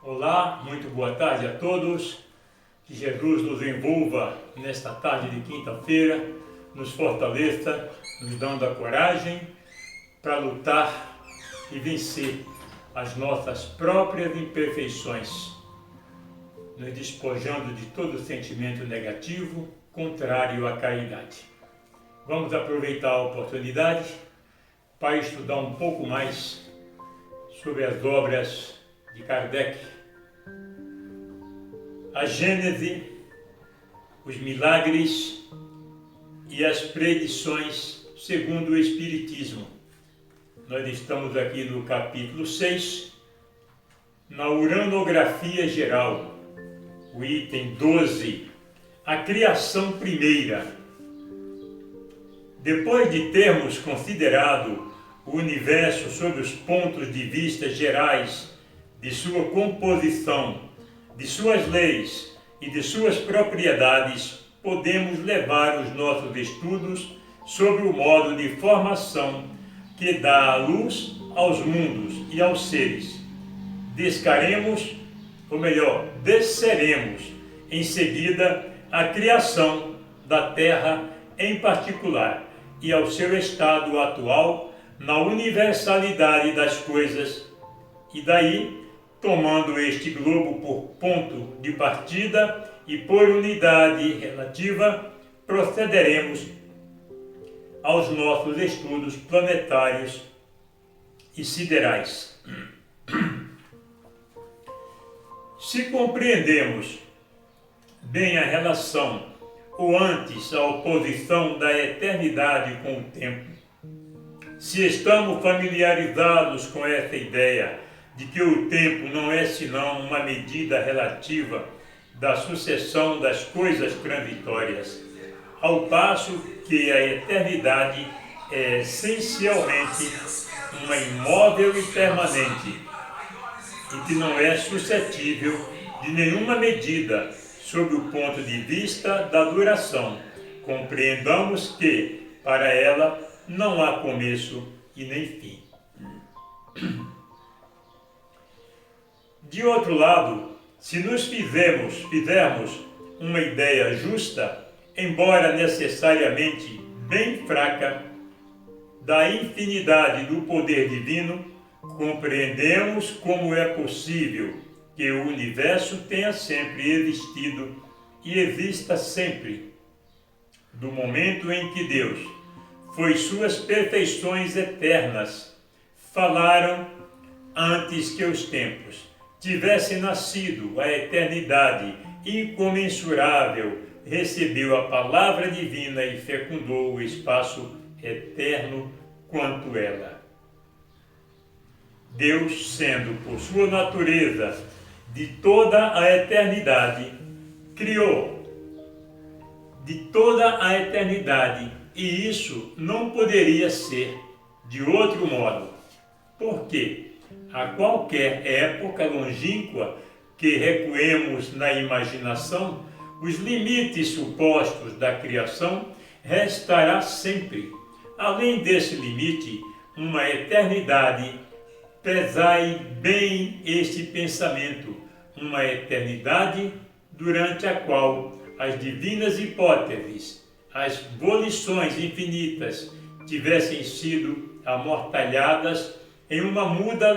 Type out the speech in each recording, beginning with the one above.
Olá, muito boa tarde a todos. Que Jesus nos envolva nesta tarde de quinta-feira, nos fortaleça, nos dando a coragem para lutar e vencer as nossas próprias imperfeições, nos despojando de todo sentimento negativo, contrário à caridade. Vamos aproveitar a oportunidade para estudar um pouco mais sobre as obras de Kardec, a Gênese, os milagres e as predições segundo o Espiritismo. Nós estamos aqui no capítulo 6, na uranografia geral, o item 12, a criação primeira. Depois de termos considerado o universo sob os pontos de vista gerais de sua composição, de suas leis e de suas propriedades, podemos levar os nossos estudos sobre o modo de formação que dá a luz aos mundos e aos seres. Desceremos em seguida a criação da Terra em particular e ao seu estado atual na universalidade das coisas, e daí, tomando este globo por ponto de partida e por unidade relativa, procederemos aos nossos estudos planetários e siderais. Se compreendemos bem a relação, ou antes a oposição da eternidade com o tempo, se estamos familiarizados com essa ideia de que o tempo não é senão uma medida relativa da sucessão das coisas transitórias, ao passo que a eternidade é essencialmente uma imóvel e permanente, e que não é suscetível de nenhuma medida sob o ponto de vista da duração, compreendamos que, para ela, não há começo e nem fim. De outro lado, se nos fizermos uma ideia justa, embora necessariamente bem fraca, da infinidade do poder divino, compreendemos como é possível que o universo tenha sempre existido e exista sempre, do momento em que Deus foi suas perfeições eternas, falaram antes que os tempos tivesse nascido, a eternidade incomensurável recebeu a palavra divina e fecundou o espaço eterno quanto ela. Deus, sendo por sua natureza de toda a eternidade, criou de toda a eternidade, e isso não poderia ser de outro modo, porque a qualquer época longínqua que recuemos na imaginação, os limites supostos da criação restará sempre, além desse limite, uma eternidade. Pesai bem este pensamento, uma eternidade durante a qual as divinas hipóteses, as volições infinitas, tivessem sido amortalhadas em uma muda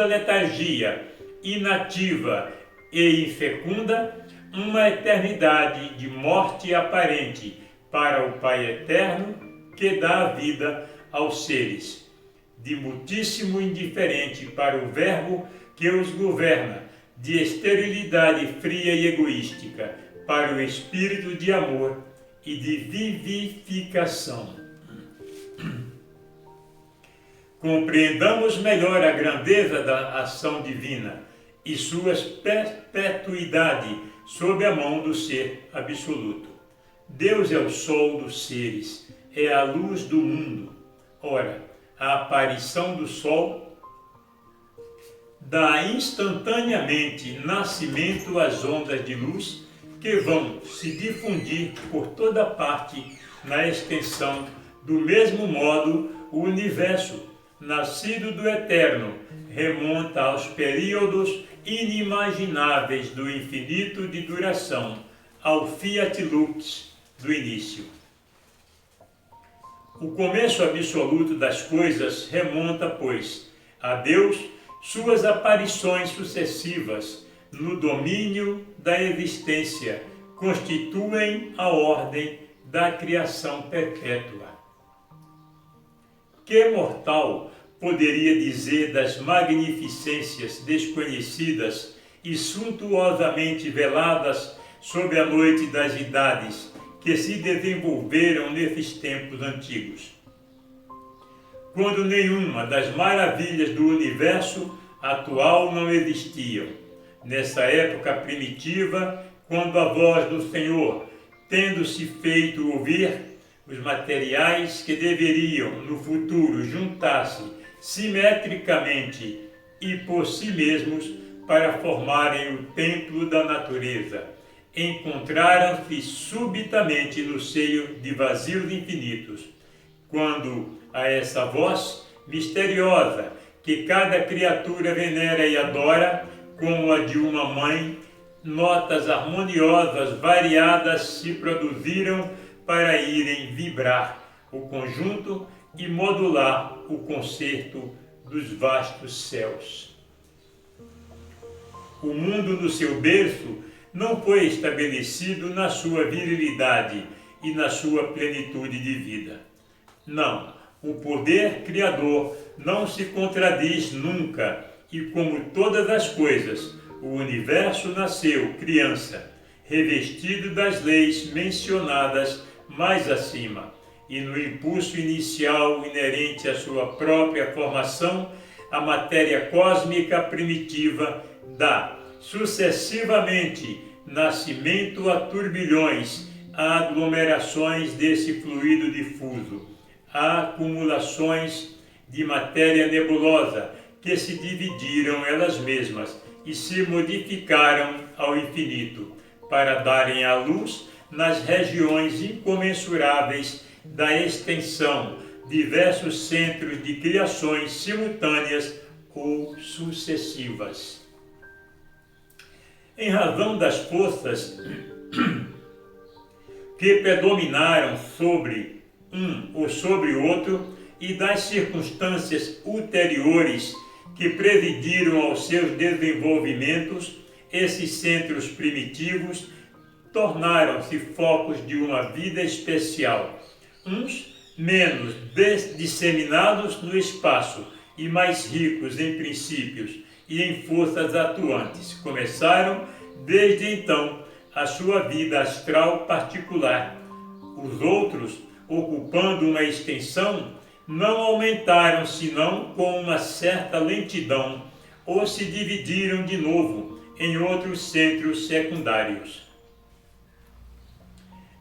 letargia inativa e infecunda, uma eternidade de morte aparente para o Pai Eterno que dá a vida aos seres, de muitíssimo indiferente para o Verbo que os governa, de esterilidade fria e egoística para o Espírito de amor e de vivificação. Compreendamos melhor a grandeza da ação divina e sua perpetuidade sob a mão do Ser Absoluto. Deus é o sol dos seres, é a luz do mundo. Ora, a aparição do sol dá instantaneamente nascimento às ondas de luz que vão se difundir por toda parte na extensão. Do mesmo modo, o universo, nascido do Eterno, remonta aos períodos inimagináveis do infinito de duração, ao Fiat Lux do início. O começo absoluto das coisas remonta, pois, a Deus suas aparições sucessivas no domínio da existência constituem a ordem da criação perpétua. Que mortal poderia dizer das magnificências desconhecidas e suntuosamente veladas sob a noite das idades que se desenvolveram nesses tempos antigos? Quando nenhuma das maravilhas do universo atual não existiam, nessa época primitiva, quando a voz do Senhor, tendo-se feito ouvir, os materiais que deveriam no futuro juntar-se simetricamente e por si mesmos para formarem o templo da natureza, encontraram-se subitamente no seio de vazios infinitos, quando a essa voz misteriosa que cada criatura venera e adora, como a de uma mãe, notas harmoniosas variadas se produziram para irem vibrar o conjunto e modular o concerto dos vastos céus. O mundo no seu berço não foi estabelecido na sua virilidade e na sua plenitude de vida. Não, o poder criador não se contradiz nunca e, como todas as coisas, o universo nasceu criança, revestido das leis mencionadas mais acima, e no impulso inicial inerente à sua própria formação, a matéria cósmica primitiva dá sucessivamente nascimento a turbilhões, a aglomerações desse fluido difuso, a acumulações de matéria nebulosa que se dividiram elas mesmas e se modificaram ao infinito, para darem à luz nas regiões incomensuráveis da extensão diversos centros de criações simultâneas ou sucessivas. Em razão das forças que predominaram sobre um ou sobre outro e das circunstâncias ulteriores que presidiram aos seus desenvolvimentos, esses centros primitivos tornaram-se focos de uma vida especial, uns menos disseminados no espaço e mais ricos em princípios e em forças atuantes. Começaram, desde então, a sua vida astral particular. Os outros, ocupando uma extensão, não aumentaram senão com uma certa lentidão, ou se dividiram de novo em outros centros secundários.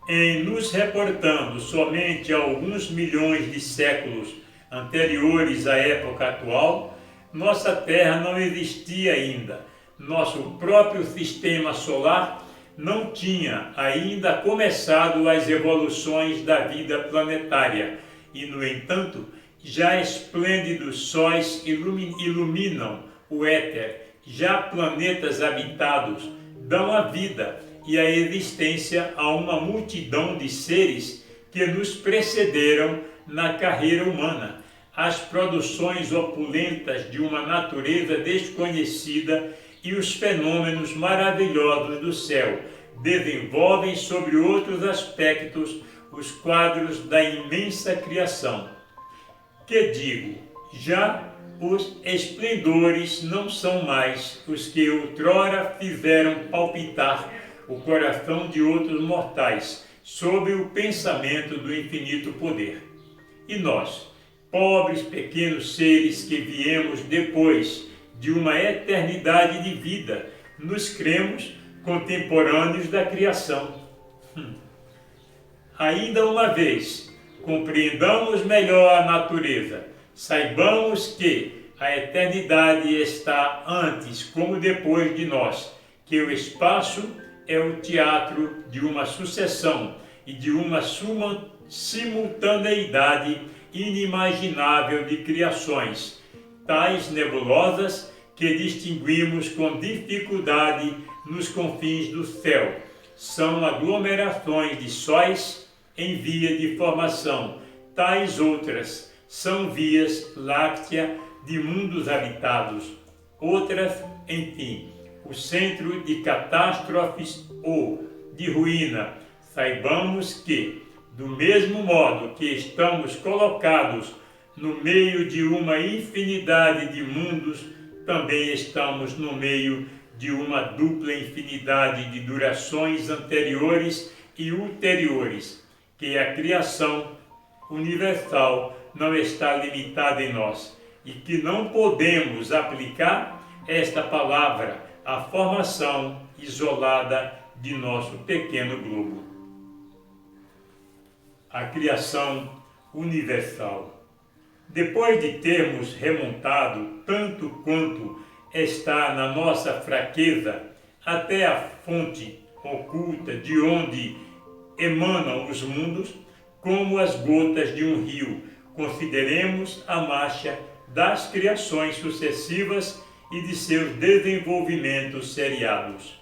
Em nos reportando somente a alguns milhões de séculos anteriores à época atual, nossa Terra não existia ainda. Nosso próprio sistema solar não tinha ainda começado as evoluções da vida planetária e, no entanto, já esplêndidos sóis iluminam o éter, já planetas habitados dão a vida e a existência a uma multidão de seres que nos precederam na carreira humana. As produções opulentas de uma natureza desconhecida e os fenômenos maravilhosos do céu desenvolvem sobre outros aspectos os quadros da imensa criação. Que digo, já os esplendores não são mais os que outrora fizeram palpitar o coração de outros mortais sob o pensamento do infinito poder. E nós, pobres pequenos seres que viemos depois de uma eternidade de vida, nos cremos contemporâneos da criação. Ainda uma vez, compreendamos melhor a natureza, saibamos que a eternidade está antes como depois de nós, que o espaço é o teatro de uma sucessão e de uma simultaneidade inimaginável de criações, tais nebulosas que distinguimos com dificuldade nos confins do céu. São aglomerações de sóis em via de formação. Tais outras são vias lácteas de mundos habitados. Outras, enfim, o centro de catástrofes ou de ruína. Saibamos que, do mesmo modo que estamos colocados no meio de uma infinidade de mundos, também estamos no meio de uma dupla infinidade de durações anteriores e ulteriores, que a criação universal não está limitada em nós, e que não podemos aplicar esta palavra à formação isolada de nosso pequeno globo. A criação universal. Depois de termos remontado tanto quanto está na nossa fraqueza até a fonte oculta de onde emanam os mundos, como as gotas de um rio, consideremos a marcha das criações sucessivas e de seus desenvolvimentos seriados.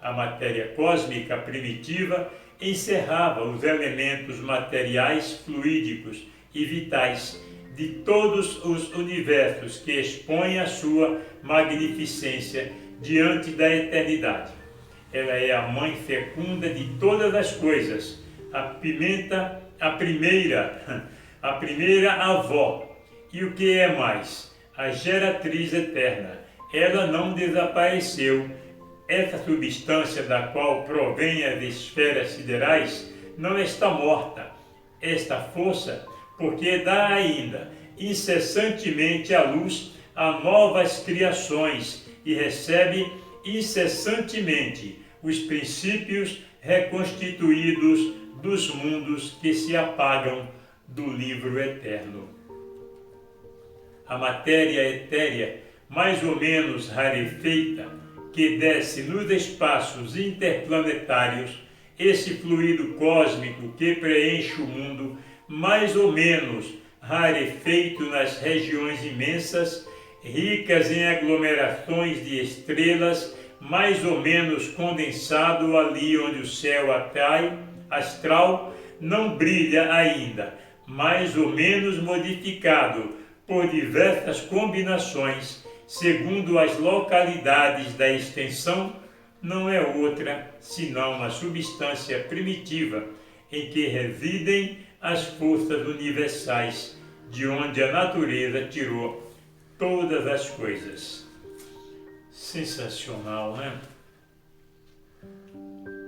A matéria cósmica primitiva encerrava os elementos materiais fluídicos e vitais de todos os universos que expõem a sua magnificência diante da eternidade. Ela é a mãe fecunda de todas as coisas, a primeira avó, e o que é mais, a geratriz eterna. Ela não desapareceu. Essa substância da qual provém as esferas siderais não está morta. Esta força, porque dá ainda incessantemente a luz a novas criações e recebe incessantemente os princípios reconstituídos dos mundos que se apagam do livro eterno. A matéria etérea, mais ou menos rarefeita, que desce nos espaços interplanetários, esse fluido cósmico que preenche o mundo, mais ou menos rarefeito nas regiões imensas, ricas em aglomerações de estrelas, mais ou menos condensado ali onde o céu astral não brilha ainda, mais ou menos modificado por diversas combinações, segundo as localidades da extensão, não é outra senão uma substância primitiva em que residem as forças universais, de onde a natureza tirou todas as coisas. Sensacional, né?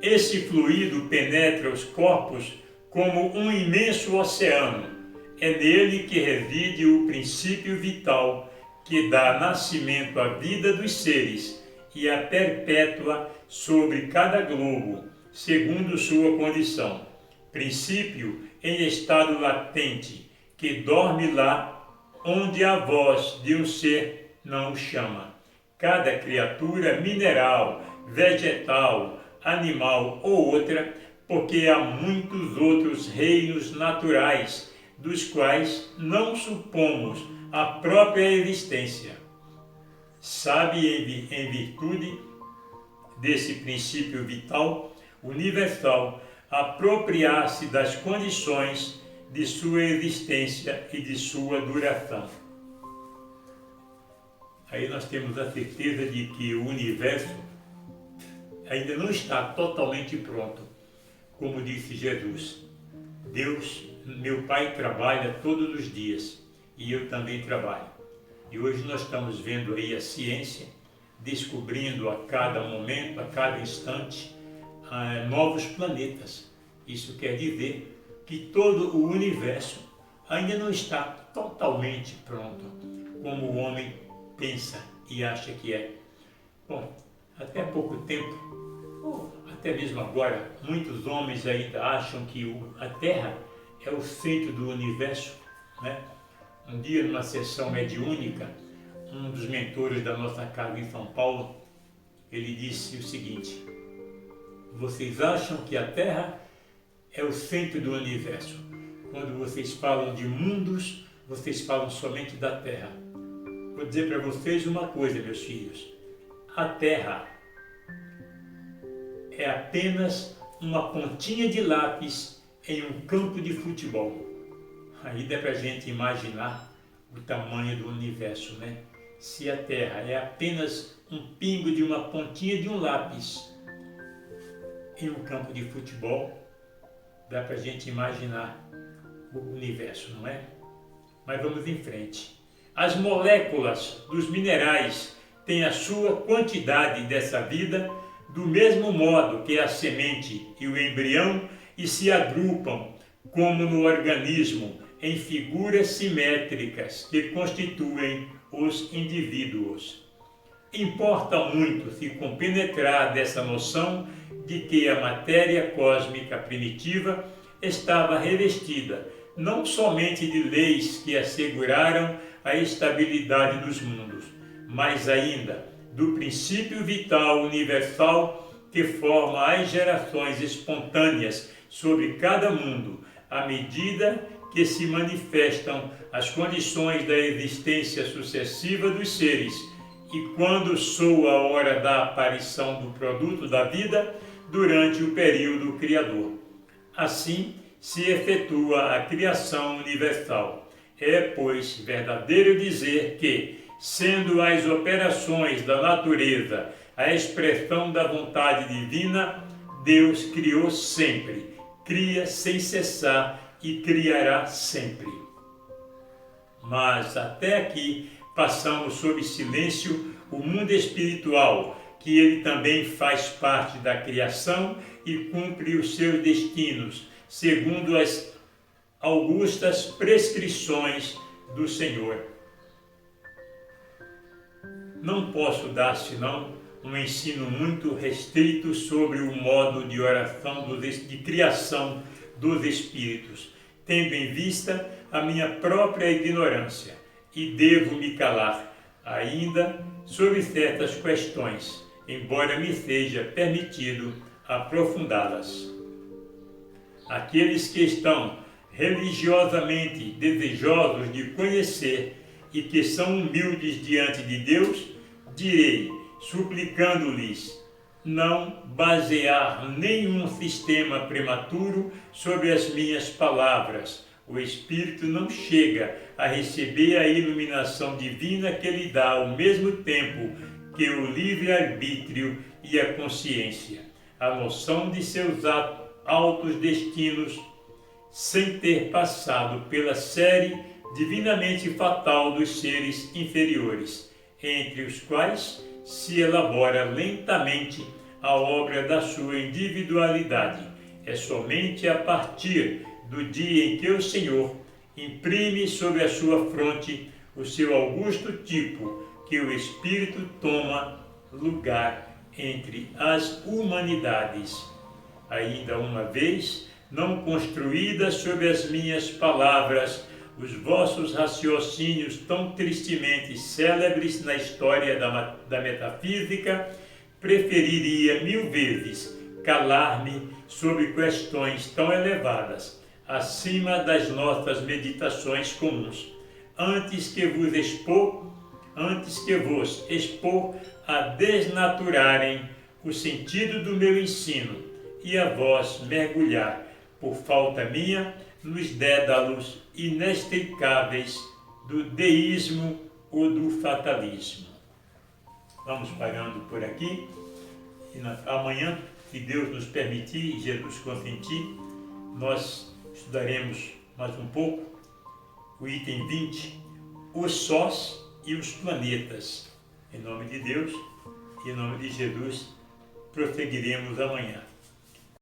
Esse fluido penetra os corpos como um imenso oceano. É nele que reside o princípio vital que dá nascimento à vida dos seres e a perpétua sobre cada globo, segundo sua condição. Princípio em estado latente, que dorme lá onde a voz de um ser não o chama. Cada criatura mineral, vegetal, animal ou outra, porque há muitos outros reinos naturais, dos quais não supomos a própria existência. Sabe, em virtude desse princípio vital, universal, apropriar-se das condições de sua existência e de sua duração. Aí nós temos a certeza de que o universo ainda não está totalmente pronto, como disse Jesus. Deus, meu Pai, trabalha todos os dias e eu também trabalho. E hoje nós estamos vendo aí a ciência descobrindo a cada momento, a cada instante, novos planetas. Isso quer dizer que todo o universo ainda não está totalmente pronto, como o homem pensa e acha que é. Bom, até pouco tempo, ou até mesmo agora, muitos homens ainda acham que a Terra é o centro do universo, né? Um dia, numa sessão mediúnica, um dos mentores da nossa casa em São Paulo, ele disse o seguinte: vocês acham que a Terra é o centro do universo. Quando vocês falam de mundos, vocês falam somente da Terra. Vou dizer para vocês uma coisa, meus filhos. A Terra é apenas uma pontinha de lápis em um campo de futebol. Aí dá para a gente imaginar o tamanho do universo, né? Se a Terra é apenas um pingo de uma pontinha de um lápis em um campo de futebol, dá para a gente imaginar o universo, não é? Mas vamos em frente. As moléculas dos minerais têm a sua quantidade dessa vida, do mesmo modo que a semente e o embrião, e se agrupam, como no organismo, em figuras simétricas que constituem os indivíduos. Importa muito se compenetrar dessa noção de que a matéria cósmica primitiva estava revestida não somente de leis que asseguraram a estabilidade dos mundos, mas ainda do princípio vital universal que forma as gerações espontâneas sobre cada mundo, à medida que se manifestam as condições da existência sucessiva dos seres, e quando soa a hora da aparição do produto da vida durante o período criador. Assim se efetua a criação universal. É, pois, verdadeiro dizer que, sendo as operações da natureza a expressão da vontade divina, Deus criou sempre, cria sem cessar e criará sempre. Mas até aqui passamos sob silêncio o mundo espiritual, que ele também faz parte da criação e cumpre os seus destinos, segundo as augustas prescrições do Senhor. Não posso dar senão um ensino muito restrito sobre o modo de oração de criação dos espíritos, tendo em vista a minha própria ignorância, e devo me calar ainda sobre certas questões, embora me seja permitido aprofundá-las. Aqueles que estão religiosamente desejosos de conhecer e que são humildes diante de Deus, direi, suplicando-lhes, não basear nenhum sistema prematuro sobre as minhas palavras. O Espírito não chega a receber a iluminação divina que lhe dá ao mesmo tempo que o livre-arbítrio e a consciência, a noção de seus altos destinos, sem ter passado pela série divinamente fatal dos seres inferiores, entre os quais se elabora lentamente a obra da sua individualidade. É somente a partir do dia em que o Senhor imprime sobre a sua fronte o seu augusto tipo que o Espírito toma lugar entre as humanidades. Ainda uma vez, não construída sobre as minhas palavras, os vossos raciocínios tão tristemente célebres na história da metafísica, preferiria 1000 vezes calar-me sobre questões tão elevadas, acima das nossas meditações comuns, antes que vos expor a desnaturarem o sentido do meu ensino e a vós mergulhar, por falta minha, nos dédalos inextricáveis do deísmo ou do fatalismo. Vamos parando por aqui e amanhã, se Deus nos permitir e Jesus consentir, nós estudaremos mais um pouco o item 20, os sós e os planetas. Em nome de Deus e em nome de Jesus, prosseguiremos amanhã.